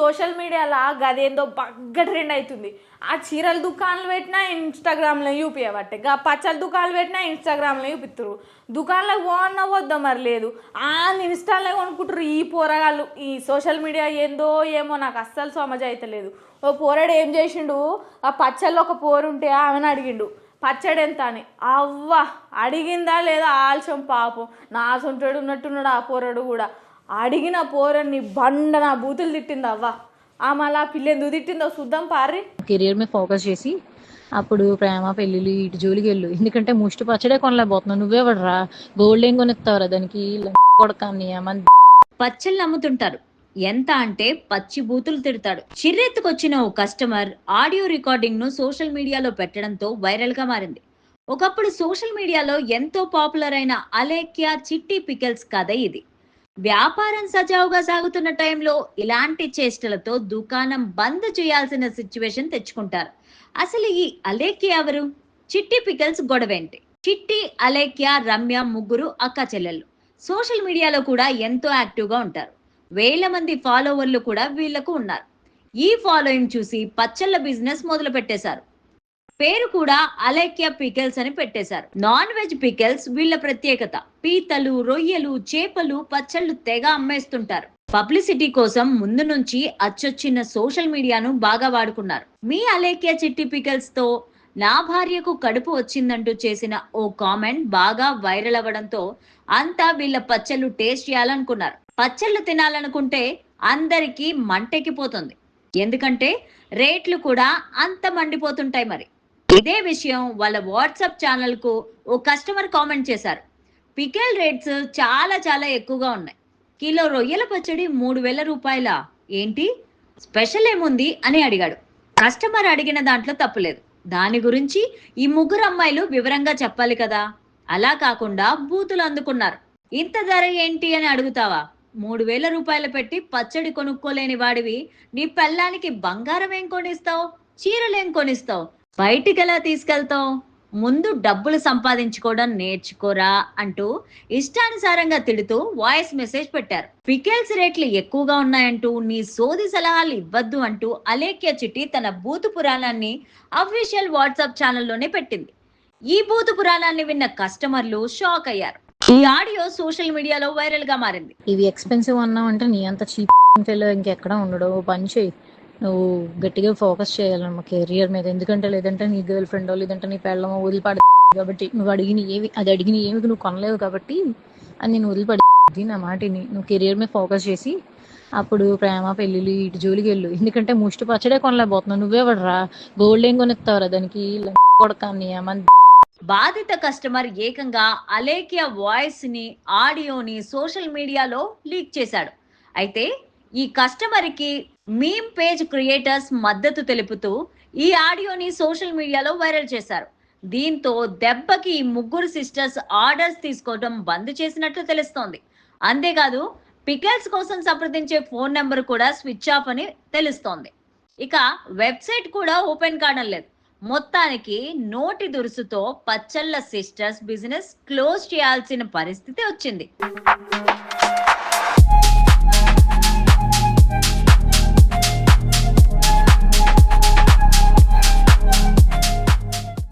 Social మీడియాలో గదేందో బాగా ట్రెండ్ అవుతుంది. ఆ చీరల దుకాణాలు పెట్టినా ఇన్స్టాగ్రామ్లో చూపించబట్టే, ఆ పచ్చల దుకాణాలు పెట్టినా ఇన్స్టాగ్రామ్లో చూపిస్తారు. దుకాణాలకు పోవన్నా వద్దా మరి లేదు, ఇన్స్టాల్లో కొనుక్కుంటారు ఈ పోరగాళ్ళు. ఈ సోషల్ మీడియా ఏందో ఏమో నాకు అస్సలు సమజ్ అవుతలేదు. ఓ పోరాడు ఏం చేసిండు, ఆ పచ్చళ్ళు ఒక పోరుంటే ఆమెను అడిగిండు పచ్చడి ఎంత అని. అవ్వ అడిగిందా లేదా ఆల్చం పాపం, నా సొంటాడు ఉన్నట్టున్నాడు ఆ పోరాడు కూడా. అడిగిన పోరని బండ నా బూతులు తిట్టింది అవ్వ. ఆమె అలా పిల్ల ఎందుకు తిట్టిందో చూద్దాం పారి. కెరియర్ మీద ఫోకస్ చేసి అప్పుడు ప్రేమ పెళ్ళిళ్ళు ఇటు జోలికి వెళ్ళు, ఎందుకంటే ముష్టి పచ్చడే కొనలేకపోతున్నావు. నువ్వే పడరా గోల్డ్ ఏం కొనిస్తావురా దానికి కొడకాన్ని. పచ్చళ్ళు అమ్ముతుంటారు, ఎంత అంటే పచ్చి బూతులు తిడతాడు. చిర్రెత్తుకొచ్చిన ఓ కస్టమర్ ఆడియో రికార్డింగ్ ను సోషల్ మీడియాలో పెట్టడంతో వైరల్ గా మారింది. ఒకప్పుడు సోషల్ మీడియాలో ఎంతో పాపులర్ అయిన అలేఖ్య చిట్టి పికల్స్ కథ ఇది. వ్యాపారం సజావుగా సాగుతున్న టైంలో ఇలాంటి చేష్టలతో దుకాణం బంద్ చేయాల్సిన సిచ్యువేషన్ తెచ్చుకుంటారు. అసలు ఈ అలేఖ్య ఎవరు, చిట్టి పికల్స్ గొడవేంటి? చిట్టి, అలేఖ్య, రమ్య ముగ్గురు అక్క చెల్లెళ్ళు. సోషల్ మీడియాలో కూడా ఎంతో యాక్టివ్ గా ఉంటారు. వేల మంది ఫాలోవర్లు కూడా వీళ్లకు ఉన్నారు. ఈ ఫాలోయింగ్ చూసి పచ్చళ్ళ బిజినెస్ మొదలు పెట్టేశారు. పేరు కూడా అలేఖ్య పికల్స్ అని పెట్టేశారు. నాన్ వెజ్ పికల్స్ వీళ్ళ ప్రత్యేకత. పీతలు, రొయ్యలు, చేపలు, పచ్చళ్ళు తెగ అమ్మేస్తుంటారు. పబ్లిసిటీ కోసం ముందు నుంచి అచ్చొచ్చిన సోషల్ మీడియాను బాగా వాడుకున్నారు. మీ అలేఖ్య చిట్టి పికల్స్ తో నా భార్యకు కడుపు వచ్చిందంటూ చేసిన ఓ కామెంట్ బాగా వైరల్ అవ్వడంతో అంతా వీళ్ళ పచ్చళ్ళు టేస్ట్ చేయాలనుకున్నారు. పచ్చళ్ళు తినాలనుకుంటే అందరికీ మంటెక్కిపోతుంది, ఎందుకంటే రేట్లు కూడా అంత మండిపోతుంటాయి. మరి ఇదే విషయం వాళ్ళ వాట్సాప్ ఛానల్ కు ఓ కస్టమర్ కామెంట్ చేశారు. పికెల్ రేట్స్ చాలా చాలా ఎక్కువగా ఉన్నాయి. కిలో రొయ్యల పచ్చడి 3000 రూపాయల, ఏంటి స్పెషల్ ఏముంది అని అడిగాడు. కస్టమర్ అడిగిన దాంట్లో తప్పులేదు, దాని గురించి ఈ ముగ్గురు అమ్మాయిలు వివరంగా చెప్పాలి కదా. అలా కాకుండా బూతులు అందుకున్నారు. ఇంత ధర ఏంటి అని అడుగుతావా? 3000 రూపాయలు పెట్టి పచ్చడి కొనుక్కోలేని వాడివి నీ పెళ్ళానికి బంగారం ఏం కొనిస్తావు, చీరలేం కొనిస్తావు, బయటికి ఎలా తీసుకెళ్తావు? ముందు డబ్బులు సంపాదించుకోవడం నేర్చుకోరా అంటూ ఇష్టానుసారంగా తిడుతూ వాయిస్ మెసేజ్ పెట్టారు. పికెల్స్ రేట్లు ఎక్కువగా ఉన్నాయంటూ నీ సోది సలహాలు ఇవ్వద్దు అంటూ అలేఖ్య చిట్టి తన బూతు పురాణాన్ని అఫీషియల్ వాట్సాప్ ఛానల్లోనే పెట్టింది. ఈ బూతు పురాణాన్ని విన్న కస్టమర్లు షాక్ అయ్యారు. ఈ ఆడియో సోషల్ మీడియాలో వైరల్ గా మారింది. ఇవి ఎక్స్పెన్సివ్ అన్నావు అంటే నీ అంత చీప్ ఇంకెక్కడ ఉండడు. పని చేయి, నువ్వు గట్టిగా ఫోకస్ చేయాలన్నమా కెరియర్ మీద. ఎందుకంటే లేదంటే నీ గర్ల్ ఫ్రెండో లేదంటే నీ పెళ్ళమో వదిలిపడి, కాబట్టి నువ్వు అడిగిన ఏమి నువ్వు కొనలేవు కాబట్టి అది నేను వదిలిపడి నా మాటిని. నువ్వు కెరియర్ మీద ఫోకస్ చేసి అప్పుడు ప్రేమ పెళ్ళిళ్ళు ఇటు జోలికి వెళ్ళు, ఎందుకంటే ముష్టి పచ్చడే కొనలేకపోతున్నావు. నువ్వే పడరా గోల్డ్ ఏం కొనిస్తావురా దానికి కొడకాన్ని. బాధిత కస్టమర్ ఏకంగా అలేఖ్య వాయిస్ ని, ఆడియోని సోషల్ మీడియాలో లీక్ చేశాడు. అయితే ఈ కస్టమర్ కి మీమ్ పేజ్ క్రియేటర్స్ మద్దతు తెలుపుతూ ఈ ఆడియోని సోషల్ మీడియాలో వైరల్ చేశారు. దీంతో దెబ్బకి ఈ ముగ్గురు సిస్టర్స్ ఆర్డర్స్ తీసుకోవడం బంద్ చేసినట్లు తెలుస్తోంది. అంతేకాదు పికల్స్ కోసం సంప్రదించే ఫోన్ నెంబర్ కూడా స్విచ్ ఆఫ్ అని తెలుస్తోంది. ఇక వెబ్సైట్ కూడా ఓపెన్ కావడం లేదు. మొత్తానికి నోటి దురుసుతో పచ్చళ్ళ సిస్టర్స్ బిజినెస్ క్లోజ్ చేయాల్సిన పరిస్థితి వచ్చింది.